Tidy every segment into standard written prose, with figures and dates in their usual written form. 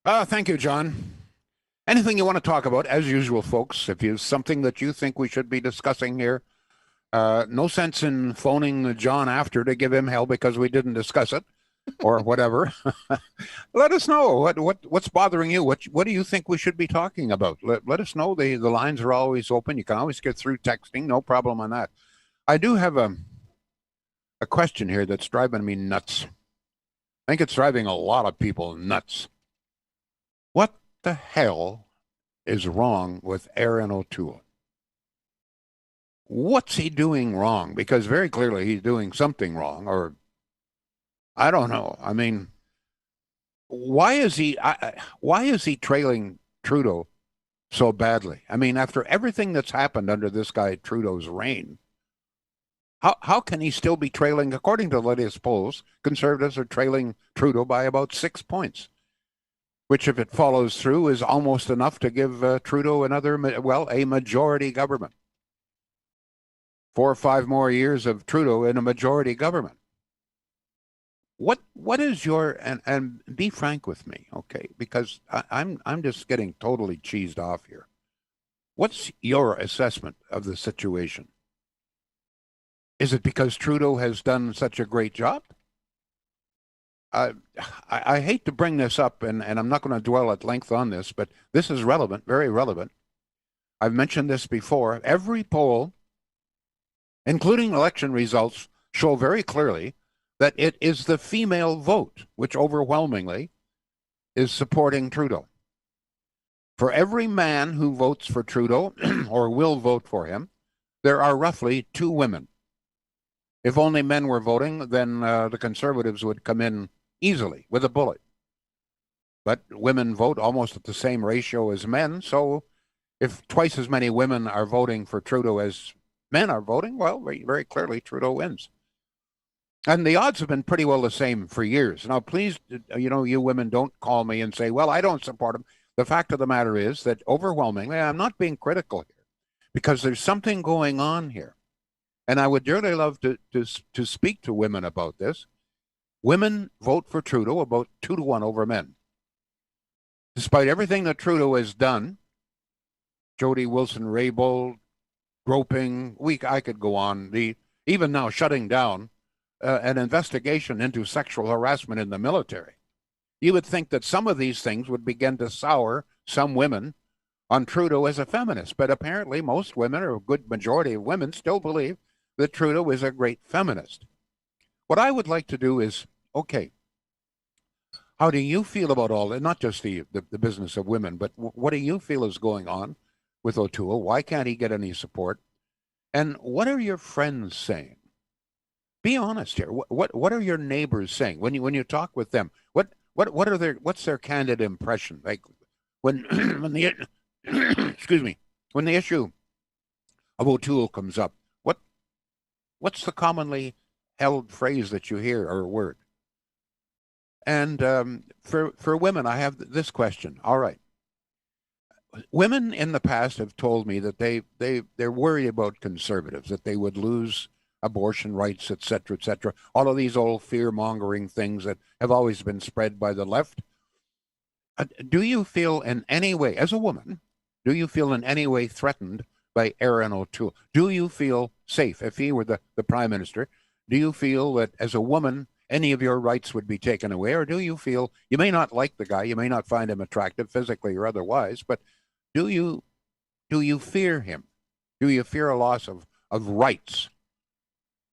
Thank you, John. Anything you want to talk about, as usual, folks, if you something that you think we should be discussing here, no sense in phoning John after to give him hell because we didn't discuss it or whatever. Let us know what's bothering you. What do you think we should be talking about? Let us know. The lines are always open. You can always get through texting. No problem on that. I do have a question here that's driving me nuts. I think it's driving a lot of people nuts. What the hell is wrong with Aaron O'Toole? What's he doing wrong? Because very clearly he's doing something wrong, or I don't know. I mean, why is he trailing Trudeau so badly? I mean, after everything that's happened under this guy Trudeau's reign, how can he still be trailing? According to the latest polls, Conservatives are trailing Trudeau by about 6 points, which, if it follows through, is almost enough to give Trudeau a majority government. 4 or 5 more years of Trudeau in a majority government. What is your and be frank with me, okay? Because I'm just getting totally cheesed off here. What's your assessment of the situation? Is it because Trudeau has done such a great job? I, I hate to bring this up, and I'm not going to dwell at length on this, but this is relevant, very relevant. I've mentioned this before. Every poll, including election results, show very clearly that it is the female vote which overwhelmingly is supporting Trudeau. For every man who votes for Trudeau or will vote for him, there are roughly 2 women. If only men were voting, then the Conservatives would come in easily with a bullet. But women vote almost at the same ratio as men, so if twice as many women are voting for Trudeau as men are voting, well, very, very clearly Trudeau wins. And the odds have been pretty well the same for years. Now, please, you women don't call me and say, well, I don't support him. The fact of the matter is that overwhelmingly, I'm not being critical here because there's something going on here. And I would dearly love to speak to women about this. Women vote for Trudeau about 2 to 1 over men. Despite everything that Trudeau has done, Jody Wilson-Raybould, groping, I could go on, even now shutting down an investigation into sexual harassment in the military. You would think that some of these things would begin to sour some women on Trudeau as a feminist, but apparently most women, or a good majority of women, still believe that Trudeau is a great feminist. What I would like to do is, okay, how do you feel about all that? Not just the business of women, but what do you feel is going on with O'Toole? Why can't he get any support? And what are your friends saying? Be honest here. What are your neighbors saying when you talk with them? What's their candid impression? Like when when the excuse me, when the issue of O'Toole comes up, what's the commonly held phrase that you hear or word? And for women, I have this question. All right, women in the past have told me that they're worried about Conservatives, that they would lose abortion rights, et cetera, all of these old fear-mongering things that have always been spread by the left. Do you feel in any way, as a woman, do you feel in any way threatened by Aaron O'Toole? Do you feel safe if he were the prime minister? Do you feel that as a woman, any of your rights would be taken away? Or do you feel, you may not like the guy, you may not find him attractive physically or otherwise, but do you fear him? Do you fear a loss of rights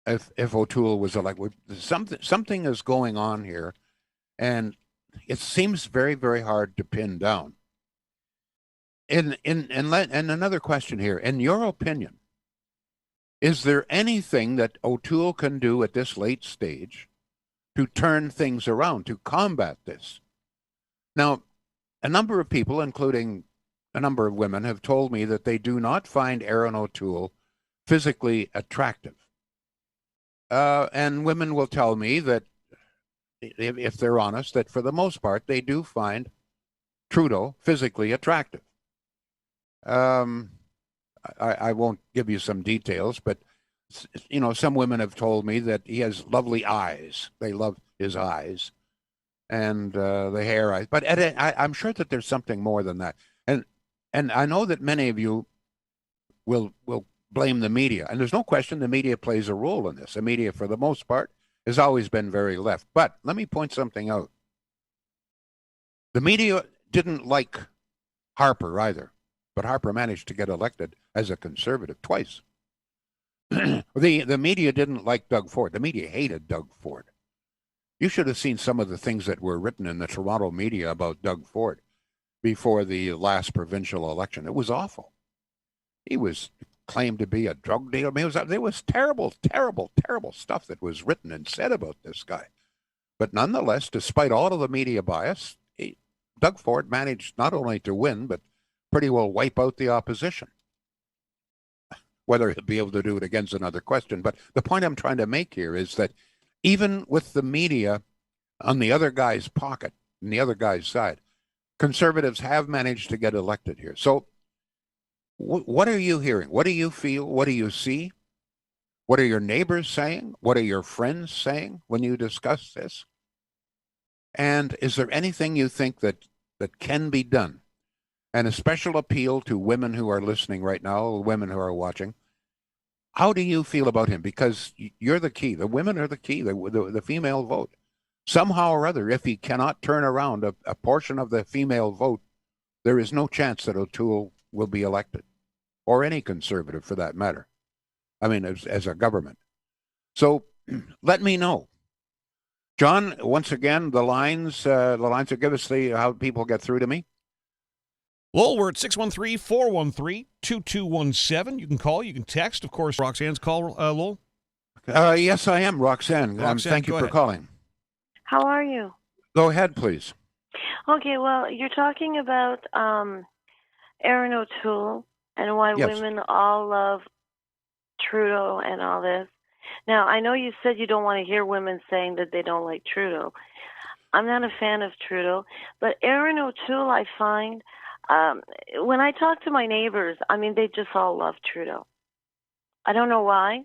if O'Toole was elected? Something is going on here, and it seems very, very hard to pin down. And another question here. In your opinion, is there anything that O'Toole can do at this late stage to turn things around, to combat this? Now, a number of people, including a number of women, have told me that they do not find Aaron O'Toole physically attractive. And women will tell me that, if they're honest, that for the most part, they do find Trudeau physically attractive. I won't give you some details, but some women have told me that he has lovely eyes. They love his eyes. and the hair. But I'm sure that there's something more than that. And and I know that many of you will blame the media, and there's no question the media plays a role in this. The media, for the most part, has always been very left. But let me point something out. The media didn't like Harper either, but Harper managed to get elected as a conservative twice. The media didn't like Doug Ford. The media hated Doug Ford. You should have seen some of the things that were written in the Toronto media about Doug Ford before the last provincial election. It was awful. He was claimed to be a drug dealer. I mean, there was terrible, terrible, terrible stuff that was written and said about this guy. But nonetheless, despite all of the media bias, Doug Ford managed not only to win, but pretty well wipe out the opposition. Whether he'll be able to do it again's another question. But the point I'm trying to make here is that even with the media on the other guy's pocket, on the other guy's side, conservatives have managed to get elected here. So what are you hearing? What do you feel? What do you see? What are your neighbors saying? What are your friends saying when you discuss this? And is there anything you think that can be done? And a special appeal to women who are listening right now, women who are watching. How do you feel about him? Because you're the key. The women are the key, the female vote. Somehow or other, if he cannot turn around a portion of the female vote, there is no chance that O'Toole will be elected, or any conservative for that matter. I mean, as a government. So let me know. John, once again, the lines are give us how people get through to me. Lowell, we're at 613-413-2217. You can call, you can text. Of course, Roxanne's call, Lowell. Yes, I am, Roxanne. Thank you for calling. How are you? Go ahead, please. Okay, well, you're talking about Erin O'Toole and why women all love Trudeau and all this. Now, I know you said you don't want to hear women saying that they don't like Trudeau. I'm not a fan of Trudeau, but Erin O'Toole, I find, when I talk to my neighbors, I mean, they just all love Trudeau. I don't know why.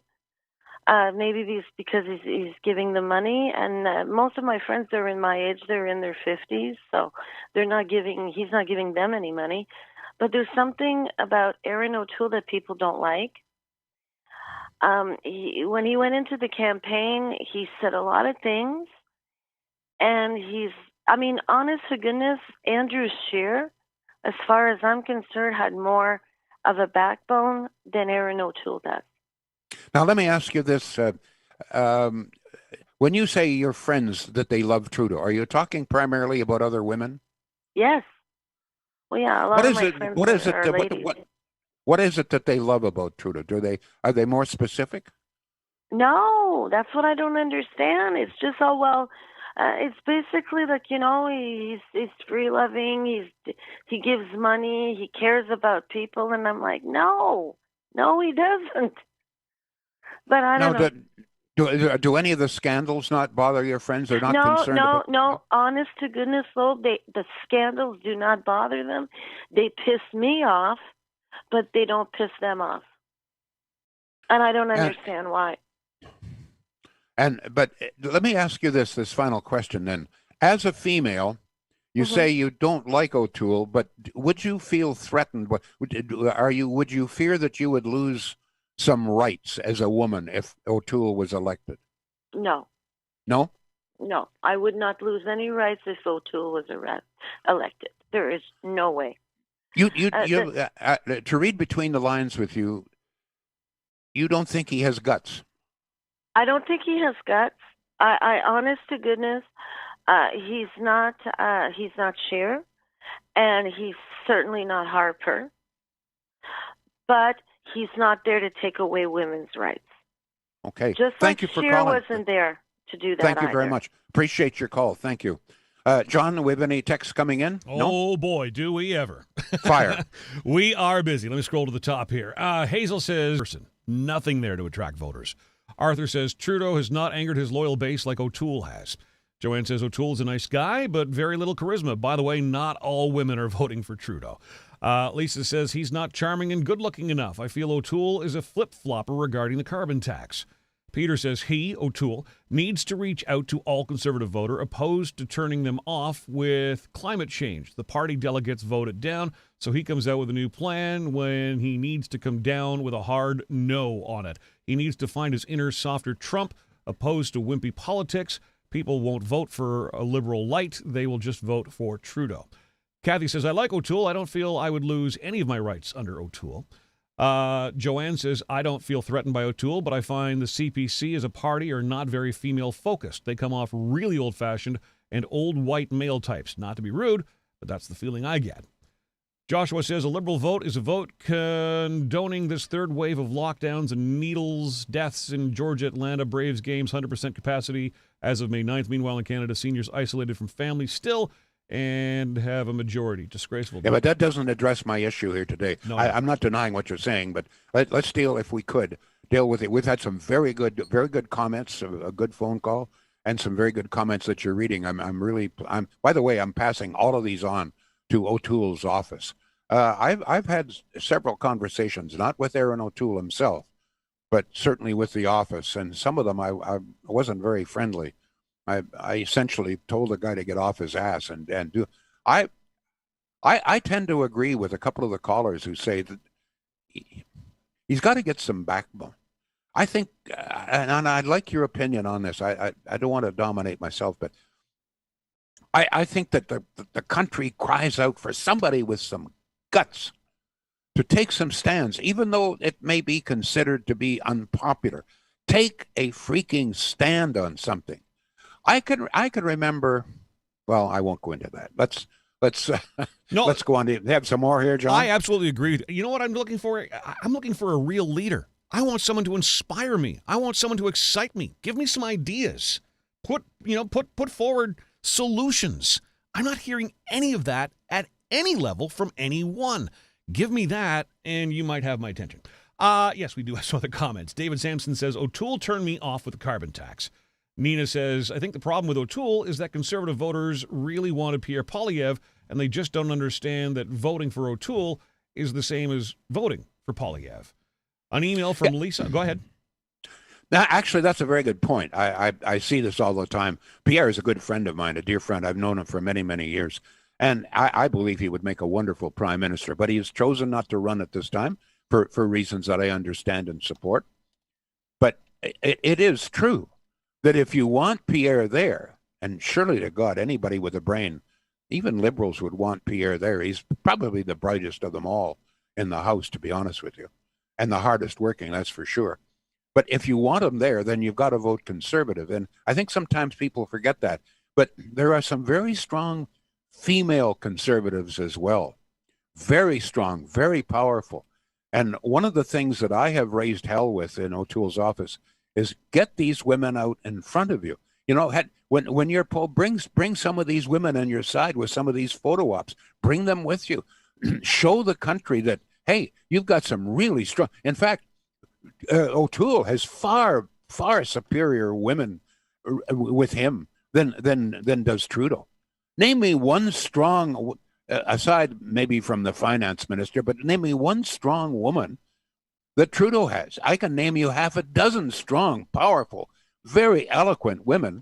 Maybe it's because he's giving them money, and most of my friends are in my age. They're in their 50s, so he's not giving them any money. But there's something about Erin O'Toole that people don't like. When he went into the campaign, he said a lot of things, and honest to goodness, Andrew Scheer, as far as I'm concerned, had more of a backbone than Erin O'Toole does. Now, let me ask you this. When you say your friends that they love Trudeau, are you talking primarily about other women? Yes. Well, yeah, a lot of my friends are ladies. What is it that they love about Trudeau? Are they more specific? No, that's what I don't understand. It's just, it's basically like, he's free loving. He gives money. He cares about people, and I'm like, no, he doesn't. But I don't know. Do any of the scandals not bother your friends? They're not concerned about... No. Honest to goodness, though, the scandals do not bother them. They piss me off, but they don't piss them off. And I don't understand why. But let me ask you this final question then. As a female, you say you don't like O'Toole, but would you feel threatened? Would you fear that you would lose some rights as a woman if O'Toole was elected? No. No? No, I would not lose any rights if O'Toole was elected. There is no way. To read between the lines with you, you don't think he has guts? I don't think he has guts. I honest to goodness, he's not Scheer, and he's certainly not Harper. But he's not there to take away women's rights. Okay. Just Thank you like for Scheer calling. wasn't there to do that. Thank you very much. Appreciate your call. Thank you. John, do we have any texts coming in? Oh, boy, do we ever. Fire. We are busy. Let me scroll to the top here. Hazel says, nothing there to attract voters. Arthur says, Trudeau has not angered his loyal base like O'Toole has. Joanne says, O'Toole's a nice guy, but very little charisma. By the way, not all women are voting for Trudeau. Lisa says, he's not charming and good-looking enough. I feel O'Toole is a flip-flopper regarding the carbon tax. Peter says he, O'Toole, needs to reach out to all Conservative voter opposed to turning them off with climate change. The party delegates voted down, so he comes out with a new plan when he needs to come down with a hard no on it. He needs to find his inner, softer Trump opposed to wimpy politics. People won't vote for a liberal light. They will just vote for Trudeau. Kathy says, I like O'Toole. I don't feel I would lose any of my rights under O'Toole. Joanne says, I don't feel threatened by O'Toole, but I find the CPC as a party are not very female-focused. They come off really old-fashioned and old white male types. Not to be rude, but that's the feeling I get. Joshua says, a Liberal vote is a vote condoning this third wave of lockdowns and needles, deaths in Georgia, Atlanta, Braves games, 100% capacity as of May 9th. Meanwhile, in Canada, seniors isolated from families still and have a majority. Disgraceful. Yeah, but that doesn't address my issue here today. No. I'm not denying what you're saying, but let's deal, if we could, deal with it. We've had some very good comments, a good phone call, and some very good comments that you're reading. I'm by the way, I'm passing all of these on to O'Toole's office. I've had several conversations, not with Aaron O'Toole himself, but certainly with the office, and some of them I wasn't very friendly. I essentially told the guy to get off his ass and do. I tend to agree with a couple of the callers who say that he's got to get some backbone. I think, and I'd like your opinion on this. I don't want to dominate myself, but I think that the country cries out for somebody with some guts to take some stands, even though it may be considered to be unpopular. Take a freaking stand on something. I could remember. Well, I won't go into that. Let's go on to have some more here, John. I absolutely agree. You know what I'm looking for? I'm looking for a real leader. I want someone to inspire me. I want someone to excite me. Give me some ideas. Put forward solutions. I'm not hearing any of that at any level from anyone. Give me that, and you might have my attention. Yes, we do have some other comments. David Sampson says, O'Toole turned me off with the carbon tax. Nina says, I think the problem with O'Toole is that Conservative voters really wanted Pierre Poilievre, and they just don't understand that voting for O'Toole is the same as voting for Poilievre. An email from Lisa. Go ahead. Now, actually, that's a very good point. I see this all the time. Pierre is a good friend of mine, a dear friend. I've known him for many, many years. And I believe he would make a wonderful prime minister. But he has chosen not to run at this time for reasons that I understand and support. But it is true that if you want Pierre there, and surely to God, anybody with a brain, even liberals would want Pierre there. He's probably the brightest of them all in the House, to be honest with you, and the hardest working, that's for sure. But if you want him there, then you've got to vote Conservative. And I think sometimes people forget that. But there are some very strong female Conservatives as well. Very strong, very powerful. And one of the things that I have raised hell with in O'Toole's office is get these women out in front of you. You know, when you're poll, bring some of these women on your side with some of these photo ops. Bring them with you. Show the country that, hey, you've got some really strong. In fact, O'Toole has far superior women with him than does Trudeau. Name me one strong, aside maybe from the finance minister, but name me one strong woman that Trudeau has. I can name you half a dozen strong, powerful, very eloquent women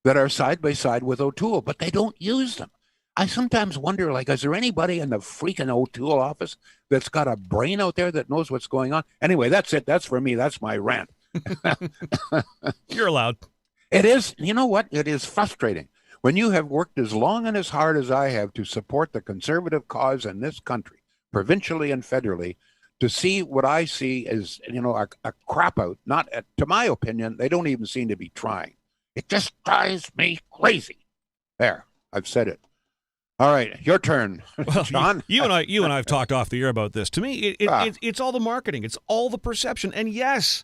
that are side by side with O'Toole, but they don't use them. I sometimes wonder, is there anybody in the freaking O'Toole office that's got a brain out there that knows what's going on? Anyway, that's it. That's for me. That's my rant. You're allowed. It is. You know what? It is frustrating. When you have worked as long and as hard as I have to support the Conservative cause in this country, provincially and federally, to see what I see as, a crap out, not, to my opinion, they don't even seem to be trying. It just drives me crazy. There, I've said it. All right, your turn, well, John. You and I have talked off the air about this. To me, it's all the marketing. It's all the perception. And yes,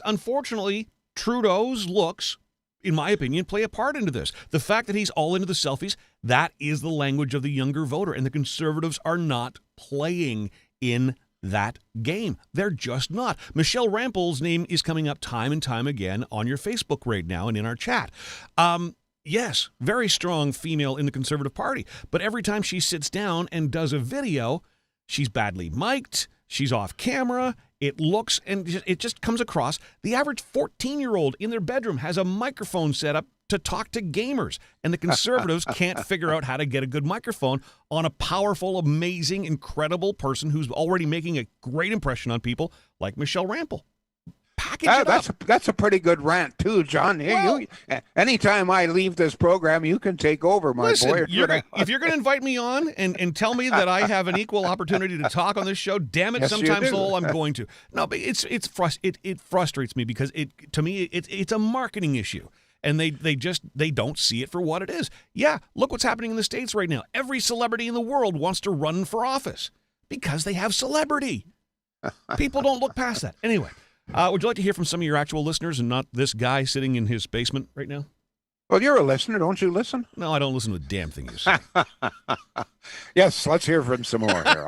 unfortunately, Trudeau's looks, in my opinion, play a part into this. The fact that he's all into the selfies, that is the language of the younger voter. And the Conservatives are not playing in that game. They're just not. Michelle Rample's name is coming up time and time again on your Facebook right now and in our chat. Yes, very strong female in the Conservative Party. But every time she sits down and does a video, she's badly mic'd, she's off camera, It looks and it just comes across. The average 14-year-old in their bedroom has a microphone set up to talk to gamers, and the conservatives can't figure out how to get a good microphone on a powerful, amazing, incredible person who's already making a great impression on people like Michelle Rampel. Package it up. That's a pretty good rant too, John. Well, Anytime I leave this program, you can take over, my boy. If you're going to invite me on and tell me that I have an equal opportunity to talk on this show, damn it, Yes, sometimes, you do. Lowell, I'm going to. No, but it frustrates me because to me it's a marketing issue. And they don't see it for what it is. Yeah, look what's happening in the States right now. Every celebrity in the world wants to run for office because they have celebrity. People don't look past that. Anyway, would you like to hear from some of your actual listeners and not this guy sitting in his basement right now? Well, you're a listener, don't you listen? No, I don't listen to a damn thing you say. Yes, let's hear from some more here.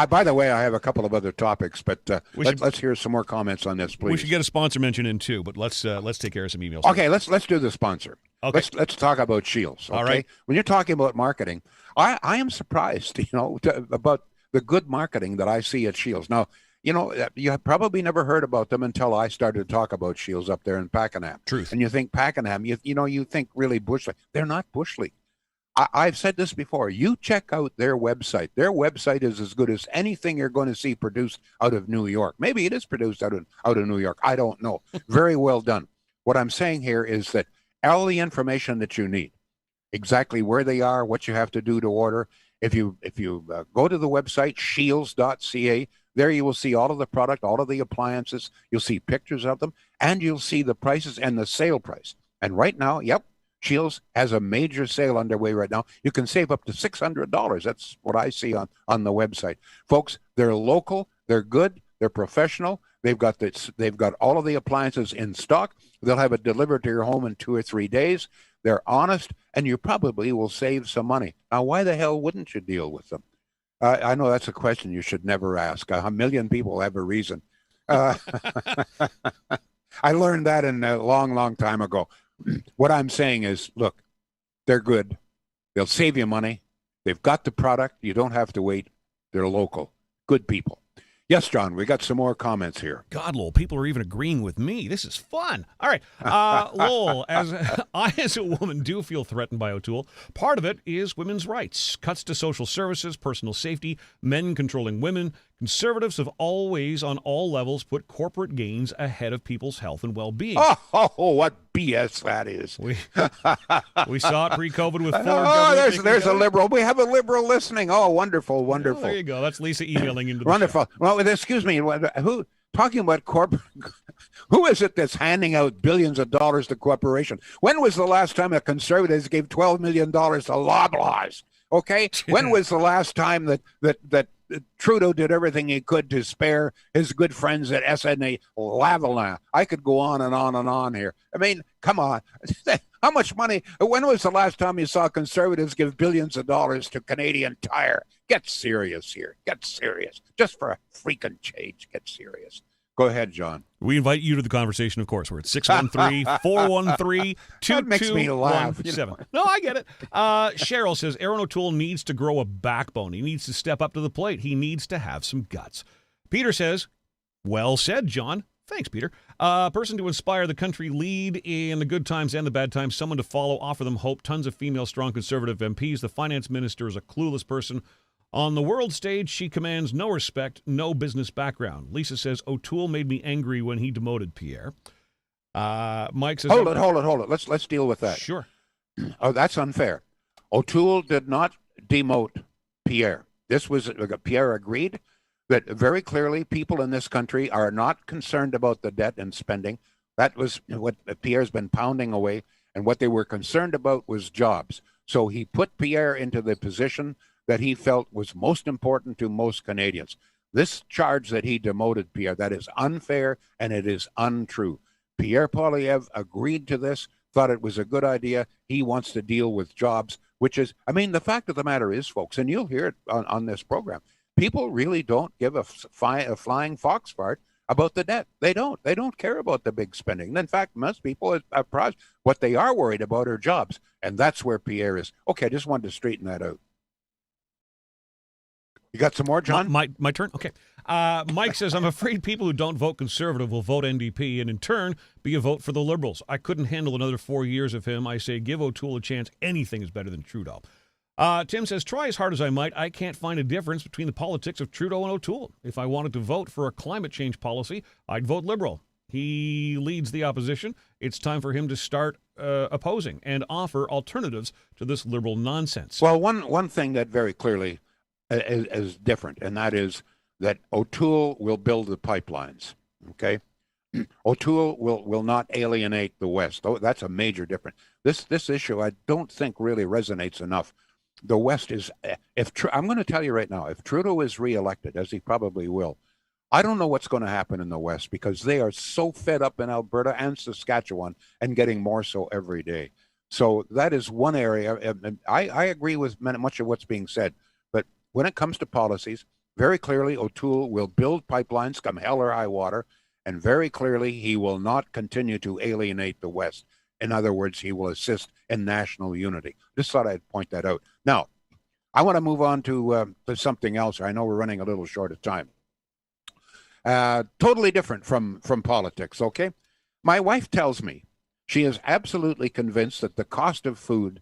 By the way, I have a couple of other topics, but let's hear some more comments on this, please. We should get a sponsor mention in too, but let's take care of some emails. Okay, let's do the sponsor. Okay. Let's talk about Shields. Okay? All right. When you're talking about marketing, I am surprised, about the good marketing that I see at Shields. Now, you have probably never heard about them until I started to talk about Shields up there in Pakenham. Truth. And you think Pakenham, you think really Bush League. They're not Bush League. I've said this before. You check out their website. Their website is as good as anything you're going to see produced out of New York. Maybe it is produced out of New York. I don't know. Very well done. What I'm saying here is that all the information that you need, exactly where they are, what you have to do to order. If you go to the website, shields.ca, there you will see all of the product, all of the appliances. You'll see pictures of them, and you'll see the prices and the sale price. And right now, Shields has a major sale underway right now. You can save up to $600. That's what I see on the website. Folks, they're local, they're good, they're professional. They've got all of the appliances in stock. They'll have it delivered to your home in 2 or 3 days. They're honest, and you probably will save some money. Now, why the hell wouldn't you deal with them? I know that's a question you should never ask. A million people have a reason. I learned that a long, long time ago. What I'm saying is, look, they're good. They'll save you money. They've got the product. You don't have to wait. They're local. Good people. Yes, John, we got some more comments here. God, Lowell, people are even agreeing with me. This is fun. All right. Lowell, as a woman do feel threatened by O'Toole. Part of it is women's rights, cuts to social services, personal safety, men controlling women. Conservatives have always, on all levels, put corporate gains ahead of people's health and well-being. Oh, what BS that is. We saw it pre-COVID with Ford. There's a liberal. We have a liberal listening. Oh, wonderful, wonderful. There you go. That's Lisa emailing into the wonderful. show. Well, excuse me. Who talking about corporate? Who is it that's handing out billions of dollars to corporation? When was the last time the Conservatives gave $12 million to Loblaws? Okay, when was the last time that Trudeau did everything he could to spare his good friends at SNA Lavalin? I could go on and on and on here. I mean, come on. How much money? When was the last time you saw Conservatives give billions of dollars to Canadian Tire? Get serious here. Get serious. Just for a freaking change. Get serious. Go ahead, John. We invite you to the conversation, of course. We're at 613-413-2217. That makes me laugh. No, I get it. Cheryl says, Aaron O'Toole needs to grow a backbone. He needs to step up to the plate. He needs to have some guts. Peter says, well said, John. Thanks, Peter. Person to inspire the country, lead in the good times and the bad times, someone to follow, offer them hope. Tons of female, strong conservative MPs. The finance minister is a clueless person. On the world stage, she commands no respect, no business background. Lisa says, O'Toole made me angry when he demoted Pierre. Mike says... Hold it. Let's deal with that. Sure. Oh, that's unfair. O'Toole did not demote Pierre. This was... Pierre agreed that very clearly people in this country are not concerned about the debt and spending. That was what Pierre's been pounding away, and what they were concerned about was jobs. So he put Pierre into the position that he felt was most important to most Canadians. This charge that he demoted Pierre, that is unfair and it is untrue. Pierre Poilievre agreed to this, thought it was a good idea. He wants to deal with jobs, which is, I mean, the fact of the matter is, folks, and you'll hear it on this program, people really don't give a flying fox fart about the debt. They don't care about the big spending. In fact, most people are what they are worried about are jobs, and that's where Pierre is. Okay, I just wanted to straighten that out. You got some more, John? My turn? Okay. Mike says, I'm afraid people who don't vote Conservative will vote NDP and in turn be a vote for the Liberals. I couldn't handle another 4 years of him. I say give O'Toole a chance. Anything is better than Trudeau. Tim says, try as hard as I might, I can't find a difference between the politics of Trudeau and O'Toole. If I wanted to vote for a climate change policy, I'd vote Liberal. He leads the opposition. It's time for him to start opposing and offer alternatives to this Liberal nonsense. Well, one thing that very clearly is different, and that is that O'Toole will build the pipelines, okay? O'Toole will not alienate the West. Oh, that's a major difference. This issue, I don't think really resonates enough. The West is, I'm going to tell you right now, if Trudeau is reelected, as he probably will, I don't know what's going to happen in the West because they are so fed up in Alberta and Saskatchewan and getting more so every day. So that is one area. And I agree with much of what's being said. But when it comes to policies, very clearly O'Toole will build pipelines come hell or high water. And very clearly he will not continue to alienate the West. In other words, he will assist in national unity. Just thought I'd point that out. Now, I want to move on to something else. I know we're running a little short of time. Totally different from politics, okay? My wife tells me she is absolutely convinced that the cost of food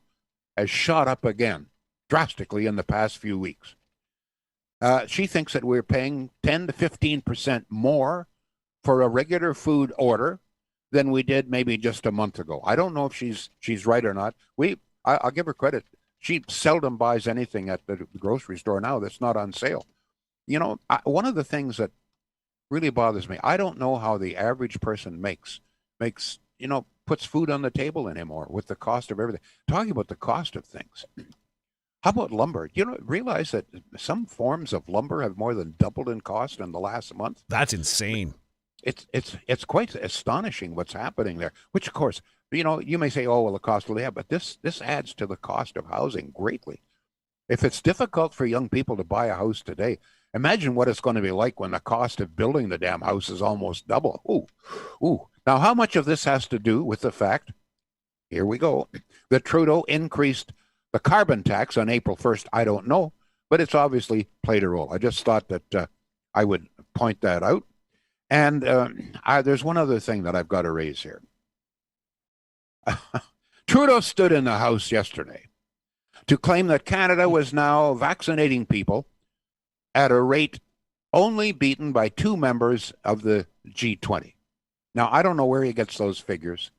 has shot up again drastically in the past few weeks. She thinks that we're paying 10 to 15% more for a regular food order than we did maybe just a month ago. I don't know if she's right or not. I'll give her credit. She seldom buys anything at the grocery store now that's not on sale. You know, one of the things that really bothers me, I don't know how the average person makes, puts food on the table anymore with the cost of everything. Talking about the cost of things. How about lumber? Realize that some forms of lumber have more than doubled in cost in the last month? That's insane. It's quite astonishing what's happening there, which of course, you may say, oh, well, the cost will have, but this adds to the cost of housing greatly. If it's difficult for young people to buy a house today, imagine what it's going to be like when the cost of building the damn house is almost double. Ooh. Now, how much of this has to do with the fact, here we go, that Trudeau increased the carbon tax on April 1st? I don't know, but it's obviously played a role. I just thought that I would point that out. And there's one other thing that I've got to raise here. Trudeau stood in the House yesterday to claim that Canada was now vaccinating people at a rate only beaten by 2 members of the G20. Now, I don't know where he gets those figures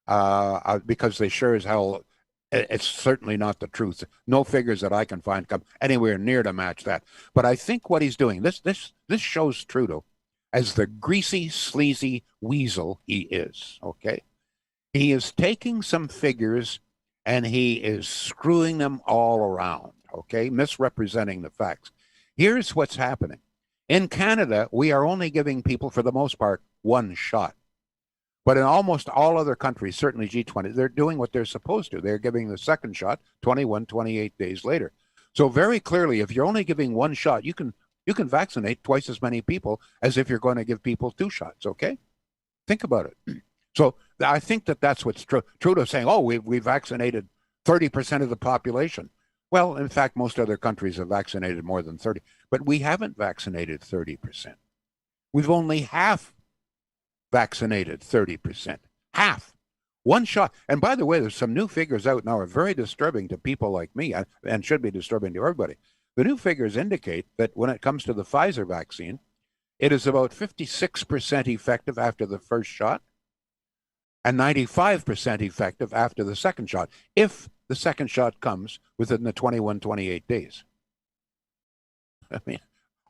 because they sure as hell, it's certainly not the truth. No figures that I can find come anywhere near to match that. But I think what he's doing, this shows Trudeau as the greasy, sleazy weasel he is, okay? He is taking some figures and he is screwing them all around, okay? Misrepresenting the facts. Here's what's happening. In Canada, we are only giving people, for the most part, 1 shot. But in almost all other countries, certainly G20, they're doing what they're supposed to. They're giving the second shot 21, 28 days later. So very clearly, if you're only giving 1 shot, you can vaccinate twice as many people as if you're going to give people 2 shots, okay? Think about it. So I think that's what's Trudeau's saying, oh, we vaccinated 30% of the population. Well, in fact, most other countries have vaccinated more than 30, but we haven't vaccinated 30%. We've only half vaccinated 30%. Half. 1 shot. And by the way, there's some new figures out now are very disturbing to people like me and should be disturbing to everybody. The new figures indicate that when it comes to the Pfizer vaccine, it is about 56% effective after the first shot and 95% effective after the second shot, if the second shot comes within the 21, 28 days. I mean,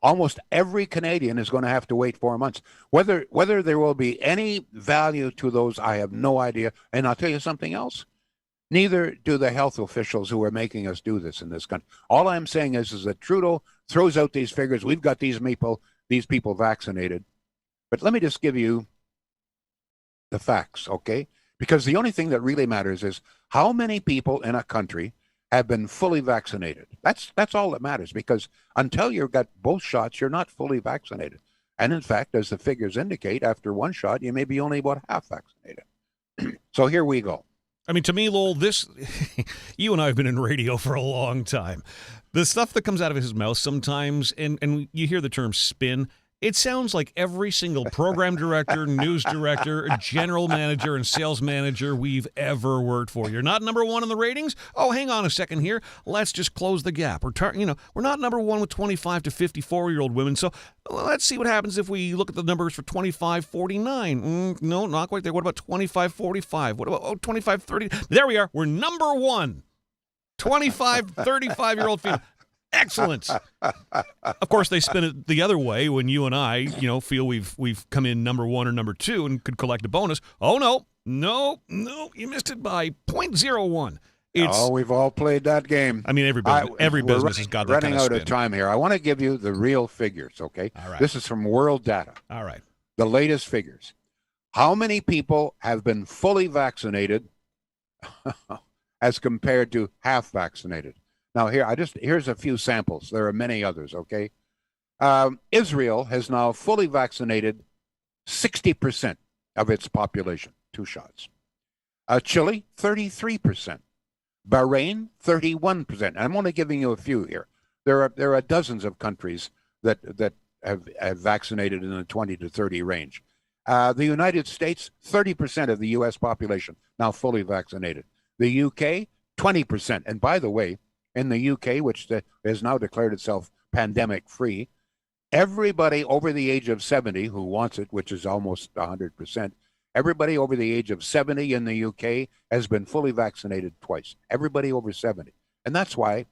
almost every Canadian is going to have to wait 4 months. Whether there will be any value to those, I have no idea. And I'll tell you something else. Neither do the health officials who are making us do this in this country. All I'm saying is that Trudeau throws out these figures. We've got these people vaccinated. But let me just give you the facts, okay? Because the only thing that really matters is how many people in a country have been fully vaccinated. That's all that matters, because until you've got both shots, you're not fully vaccinated. And in fact, as the figures indicate, after 1 shot, you may be only about half vaccinated. So here we go. I mean, to me, Lowell, this, you and I have been in radio for a long time. The stuff that comes out of his mouth sometimes, and you hear the term spin, it sounds like every single program director, news director, general manager, and sales manager we've ever worked for. You're not number one in the ratings? Oh, hang on a second here. Let's just close the gap. We're not number one with 25 to 54-year-old women, so let's see what happens if we look at the numbers for 25-49. No, not quite there. What about 25-45? What about 25-30? There we are. We're number one. 25, 35-year-old female. Excellent. Of course, they spin it the other way when you and I, feel we've come in number one or number two and could collect a bonus. Oh, no, you missed it by 0.01. We've all played that game. I mean, every business has got that kind of spin. Running out of time here. I want to give you the real figures, okay? All right. This is from World Data. All right. The latest figures. How many people have been fully vaccinated as compared to half vaccinated? Now, here's a few samples. There are many others, okay? Israel has now fully vaccinated 60% of its population, 2 shots. Chile, 33%. Bahrain, 31%. I'm only giving you a few here. There are dozens of countries that have vaccinated in the 20 to 30 range. The United States, 30% of the U.S. population now fully vaccinated. The UK, 20%. And by the way, in the UK, which has now declared itself pandemic-free, everybody over the age of 70 who wants it, which is almost 100%, everybody over the age of 70 in the UK has been fully vaccinated twice. Everybody over 70. And that's why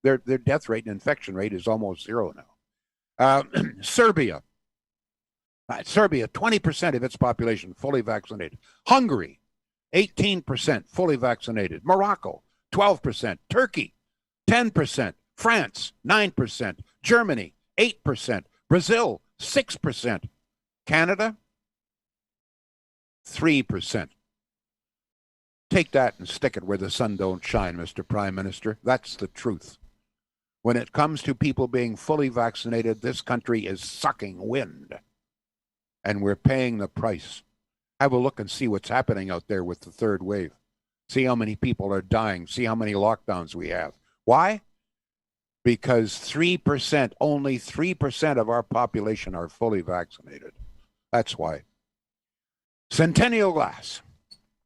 their death rate and infection rate is almost zero now. Serbia, 20% of its population fully vaccinated. Hungary, 18% fully vaccinated. Morocco, 12%. Turkey, 10%, France, 9%, Germany, 8%, Brazil, 6%, Canada, 3%. Take that and stick it where the sun don't shine, Mr. Prime Minister. That's the truth. When it comes to people being fully vaccinated, this country is sucking wind, and we're paying the price. Have a look and see what's happening out there with the third wave. See how many people are dying. See how many lockdowns we have. Why? Because 3%, only 3% of our population are fully vaccinated. That's why. Centennial Glass,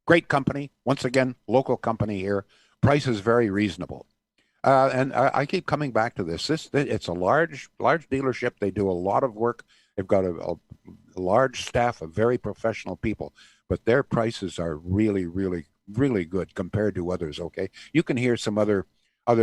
great company. Once again, local company here. Price is very reasonable. And I keep coming back to this. It's a large dealership. They do a lot of work. They've got a large staff of very professional people, but their prices are really, really, really good compared to others, okay? You can hear some other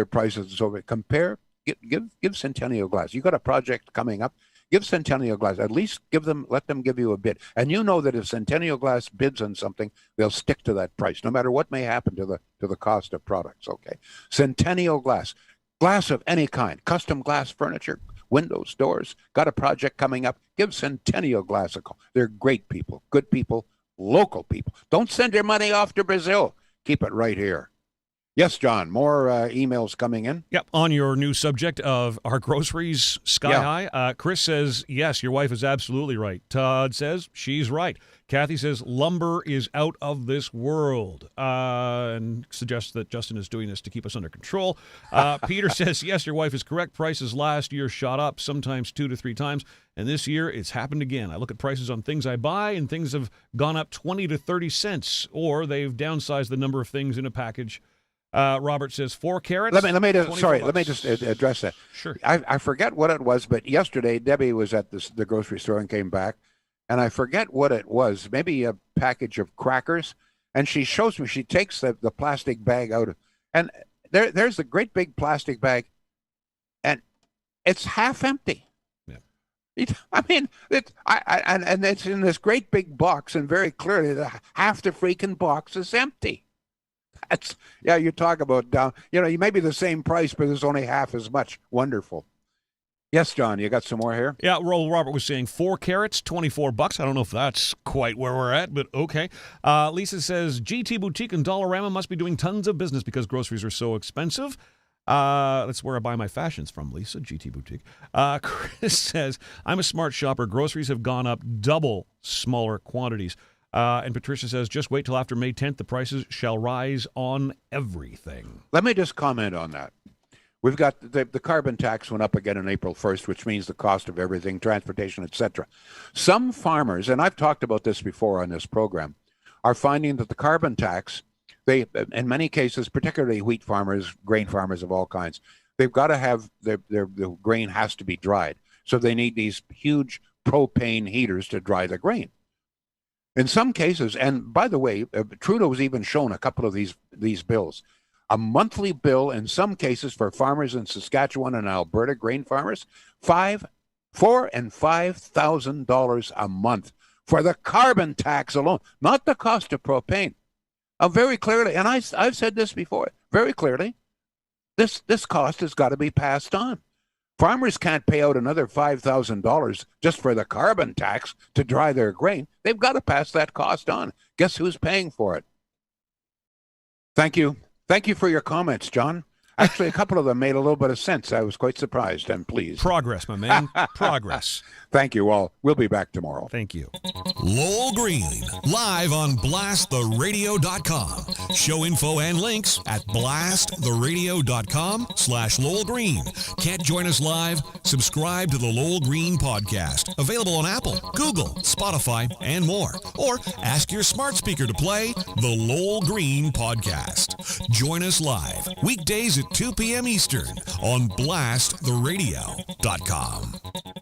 prices. So compare, give Centennial Glass. You got a project coming up, give Centennial Glass, at least let them give you a bid. And you know that if Centennial Glass bids on something, they'll stick to that price, no matter what may happen to the cost of products, okay? Centennial Glass of any kind, custom glass furniture, windows, doors, got a project coming up, give Centennial Glass a call. They're great people, good people, local people. Don't send your money off to Brazil. Keep it right here. Yes, John, more emails coming in. Yep, on your new subject of our groceries sky high. Chris says, yes, your wife is absolutely right. Todd says, she's right. Kathy says, lumber is out of this world, and suggests that Justin is doing this to keep us under control. Peter says, yes, your wife is correct. Prices last year shot up, sometimes 2 to 3 times, and this year it's happened again. I look at prices on things I buy, and things have gone up 20 to 30 cents, or they've downsized the number of things in a package. Robert says 4 carrots. Let me just address that. Sure. I forget what it was, but yesterday Debbie was at the grocery store and came back, and I forget what it was. Maybe a package of crackers, and she shows me. She takes the plastic bag out, and there's a great big plastic bag, and it's half empty. Yeah. And it's in this great big box, and very clearly half the freaking box is empty. You talk about down. You may be the same price, but there's only half as much. Wonderful. Yes, John, you got some more here? Yeah, Robert was saying 4 carrots, $24. I don't know if that's quite where we're at, but okay. Lisa says GT Boutique and Dollarama must be doing tons of business because groceries are so expensive. That's where I buy my fashions from, Lisa, GT Boutique. Chris says, I'm a smart shopper. Groceries have gone up double smaller quantities. And Patricia says, just wait till after May 10th. The prices shall rise on everything. Let me just comment on that. We've got the carbon tax went up again on April 1st, which means the cost of everything, transportation, etc. Some farmers, and I've talked about this before on this program, are finding that the carbon tax, they, in many cases, particularly wheat farmers, grain farmers of all kinds, they've got to have the grain has to be dried. So they need these huge propane heaters to dry the grain. In some cases, and by the way, Trudeau's even shown a couple of these bills. A monthly bill in some cases for farmers in Saskatchewan and Alberta, grain farmers, $4,000 and $5,000 a month for the carbon tax alone, not the cost of propane. Very clearly, and I've said this before, very clearly, this cost has got to be passed on. Farmers can't pay out another $5,000 just for the carbon tax to dry their grain. They've got to pass that cost on. Guess who's paying for it? Thank you. Thank you for your comments, John. Actually, a couple of them made a little bit of sense. I was quite surprised and pleased. Progress, my man. Progress. Thank you all. We'll be back tomorrow. Thank you. Lowell Green, live on blasttheradio.com. Show info and links at blasttheradio.com/Lowell Green. Can't join us live? Subscribe to the Lowell Green podcast. Available on Apple, Google, Spotify, and more. Or ask your smart speaker to play the Lowell Green podcast. Join us live, weekdays at 2 p.m. Eastern on blasttheradio.com.